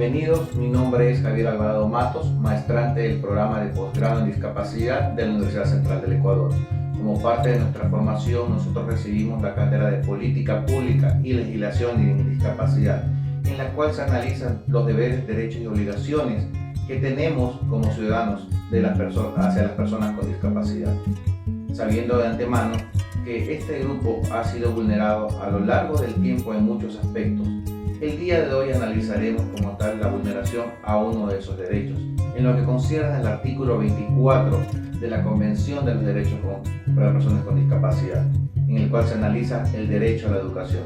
Bienvenidos, mi nombre es Javier Alvarado Matos, maestrante del programa de posgrado en discapacidad de la Universidad Central del Ecuador. Como parte de nuestra formación, nosotros recibimos la cátedra de Política Pública y Legislación en Discapacidad, en la cual se analizan los deberes, derechos y obligaciones que tenemos como ciudadanos hacia las personas con discapacidad, sabiendo de antemano que este grupo ha sido vulnerado a lo largo del tiempo en muchos aspectos. El día de hoy analizaremos como tal la vulneración a uno de esos derechos, en lo que concierne al artículo 24 de la Convención de los Derechos para las Personas con Discapacidad, en el cual se analiza el derecho a la educación,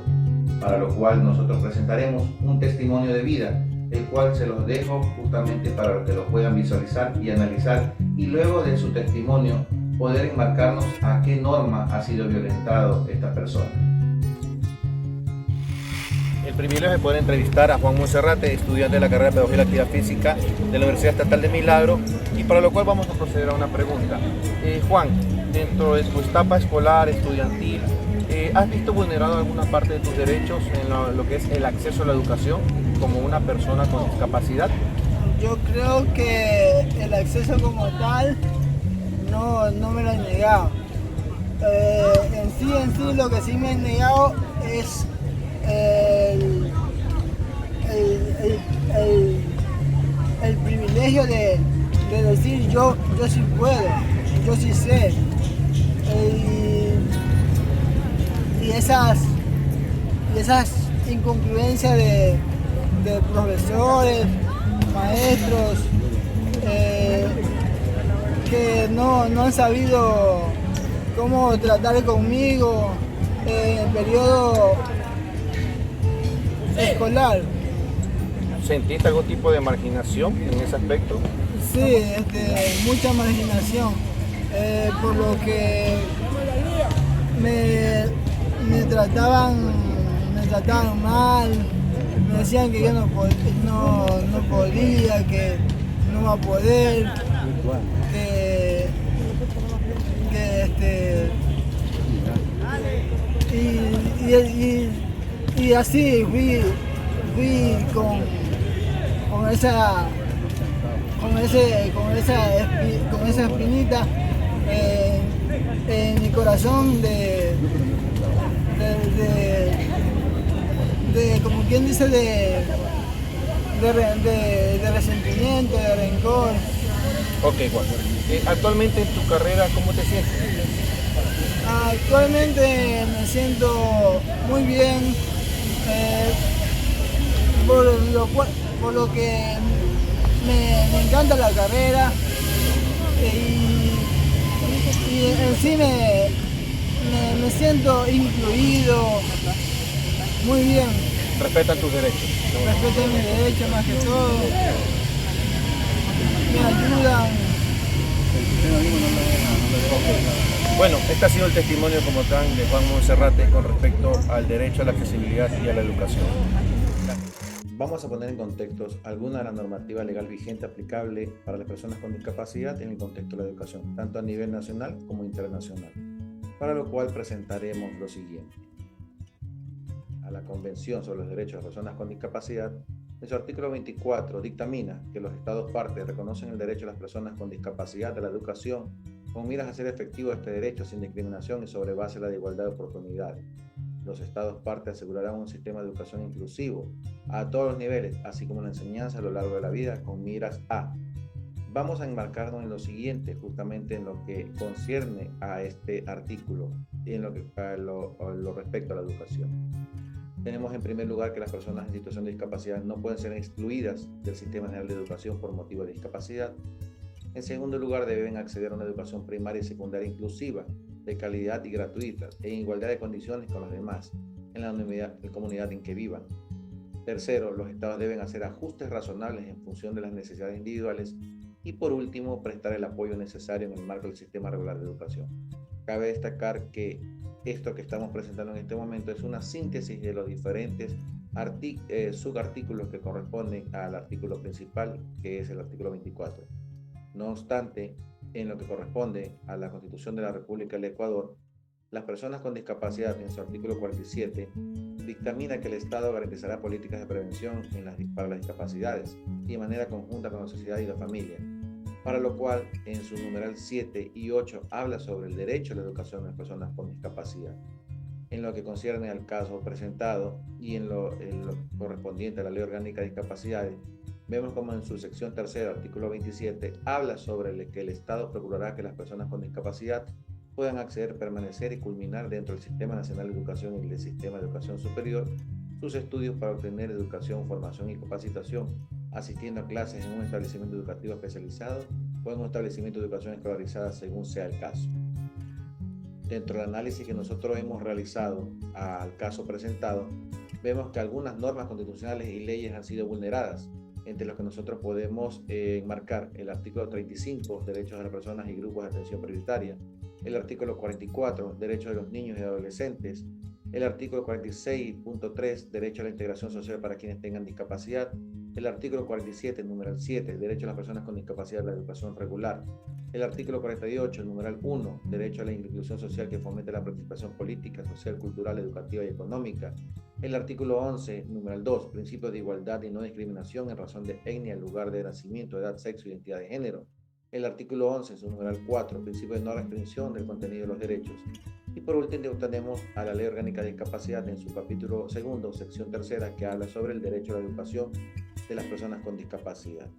para lo cual nosotros presentaremos un testimonio de vida, el cual se los dejo justamente para que lo puedan visualizar y analizar, y luego de su testimonio poder enmarcarnos a qué norma ha sido violentado esta persona. El privilegio de poder entrevistar a Juan Monserrate, estudiante de la carrera de Pedagogía y Actividad Física de la Universidad Estatal de Milagro, y para lo cual vamos a proceder a una pregunta. Juan, dentro de tu etapa escolar, estudiantil, ¿has visto vulnerado alguna parte de tus derechos en lo que es el acceso a la educación como una persona con discapacidad? Yo creo que el acceso como tal no me lo han negado. En sí lo que sí me han negado es el privilegio de decir yo sí puedo, yo sí sé. Y esas incongruencias de profesores, maestros, que no han sabido cómo tratar conmigo en el periodo escolar. ¿Sentiste algún tipo de marginación en ese aspecto? Sí, mucha marginación, por lo que me trataban mal, me decían que yo no podía, que no iba a poder, y así fui con esa espinita en mi corazón de como quien dice, de resentimiento, de rencor. Ok, Juan. Actualmente en tu carrera, ¿cómo te sientes? Actualmente me siento muy bien, por lo que me encanta la carrera, y en sí me siento incluido muy bien. Respetan tus derechos. Respeto mis derechos más que todo, me ayudan. Bueno, este ha sido el testimonio como tal de Juan Monserrate con respecto al derecho a la accesibilidad y a la educación. Vamos a poner en contexto alguna de la normativa legal vigente aplicable para las personas con discapacidad en el contexto de la educación, tanto a nivel nacional como internacional, para lo cual presentaremos lo siguiente. A la Convención sobre los Derechos de las Personas con Discapacidad, en su artículo 24 dictamina que los Estados partes reconocen el derecho de las personas con discapacidad a la educación con miras a hacer efectivo este derecho sin discriminación y sobre base de la igualdad de oportunidades. Los Estados partes asegurarán un sistema de educación inclusivo a todos los niveles, así como la enseñanza a lo largo de la vida con miras a. Vamos a enmarcarnos en lo siguiente, justamente en lo que concierne a este artículo y en lo respecto a la educación. Tenemos en primer lugar que las personas en situación de discapacidad no pueden ser excluidas del Sistema General de Educación por motivo de discapacidad. En segundo lugar, deben acceder a una educación primaria y secundaria inclusiva, de calidad y gratuita, en igualdad de condiciones con los demás, en la comunidad en que vivan. Tercero, los estados deben hacer ajustes razonables en función de las necesidades individuales. Y por último, prestar el apoyo necesario en el marco del sistema regular de educación. Cabe destacar que esto que estamos presentando en este momento es una síntesis de los diferentes subartículos que corresponden al artículo principal, que es el artículo 24. No obstante, en lo que corresponde a la Constitución de la República del Ecuador, Las personas con discapacidad, en su artículo 47, dictamina que el Estado garantizará políticas de prevención para las discapacidades y de manera conjunta con la sociedad y la familia, para lo cual en su numeral 7 y 8 habla sobre el derecho a la educación de las personas con discapacidad. En lo que concierne al caso presentado y en lo correspondiente a la Ley Orgánica de Discapacidades, vemos como en su sección tercera, artículo 27, habla sobre que el Estado procurará que las personas con discapacidad puedan acceder, permanecer y culminar dentro del Sistema Nacional de Educación y del Sistema de Educación Superior sus estudios para obtener educación, formación y capacitación, asistiendo a clases en un establecimiento educativo especializado o en un establecimiento de educación escolarizada según sea el caso. Dentro del análisis que nosotros hemos realizado al caso presentado, vemos que algunas normas constitucionales y leyes han sido vulneradas, entre los que nosotros podemos enmarcar el artículo 35, derechos de las personas y grupos de atención prioritaria, el artículo 44, derechos de los niños y adolescentes, el artículo 46.3, derecho a la integración social para quienes tengan discapacidad, el artículo 47, numeral 7, derecho a las personas con discapacidad a la educación regular, el artículo 48, numeral 1, derecho a la inclusión social que fomente la participación política, social, cultural, educativa y económica, el artículo 11, numeral 2, principios de igualdad y no discriminación en razón de etnia, lugar de nacimiento, edad, sexo, identidad de género, el artículo 11, su numeral 4, principio de no restricción del contenido de los derechos. Y por último tenemos a la Ley Orgánica de Discapacidad en su capítulo segundo, sección tercera, que habla sobre el derecho a la educación de las personas con discapacidad.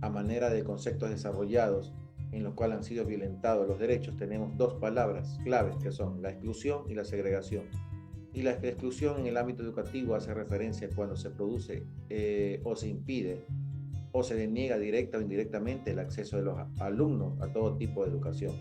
A manera de conceptos desarrollados en los cuales han sido violentados los derechos, tenemos dos palabras claves que son la exclusión y la segregación. Y la exclusión en el ámbito educativo hace referencia a cuando se produce o se impide o se deniega directa o indirectamente el acceso de los alumnos a todo tipo de educación.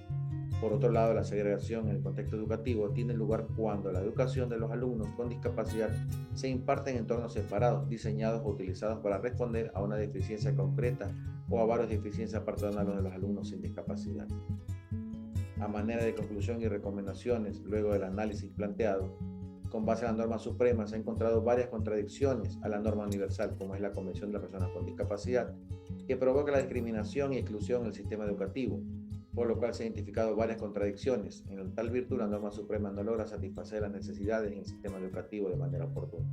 Por otro lado, la segregación en el contexto educativo tiene lugar cuando la educación de los alumnos con discapacidad se imparte en entornos separados, diseñados o utilizados para responder a una deficiencia concreta o a varias deficiencias personales de los alumnos sin discapacidad. A manera de conclusión y recomendaciones, luego del análisis planteado, con base a la norma suprema se han encontrado varias contradicciones a la norma universal, como es la Convención de las Personas con Discapacidad, que provoca la discriminación y exclusión en el sistema educativo, por lo cual se han identificado varias contradicciones. En tal virtud, la norma suprema no logra satisfacer las necesidades en el sistema educativo de manera oportuna.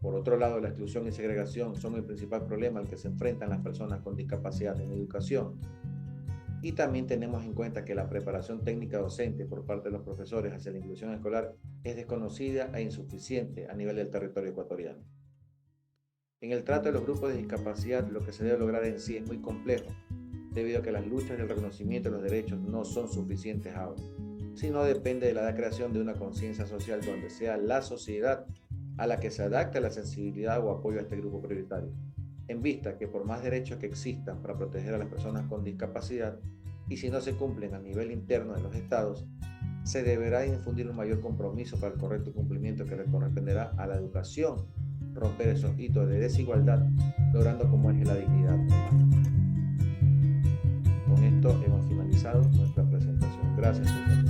Por otro lado, la exclusión y segregación son el principal problema al que se enfrentan las personas con discapacidad en educación. Y también tenemos en cuenta que la preparación técnica docente por parte de los profesores hacia la inclusión escolar es desconocida e insuficiente a nivel del territorio ecuatoriano. En el trato de los grupos de discapacidad, lo que se debe lograr en sí es muy complejo, debido a que las luchas del reconocimiento de los derechos no son suficientes aún, sino depende de la creación de una conciencia social donde sea la sociedad a la que se adapte la sensibilidad o apoyo a este grupo prioritario, en vista que por más derechos que existan para proteger a las personas con discapacidad, y si no se cumplen a nivel interno de los estados, se deberá infundir un mayor compromiso para el correcto cumplimiento que le corresponderá a la educación, romper esos hitos de desigualdad, logrando como eje la dignidad humana. Con esto hemos finalizado nuestra presentación. Gracias por su atención.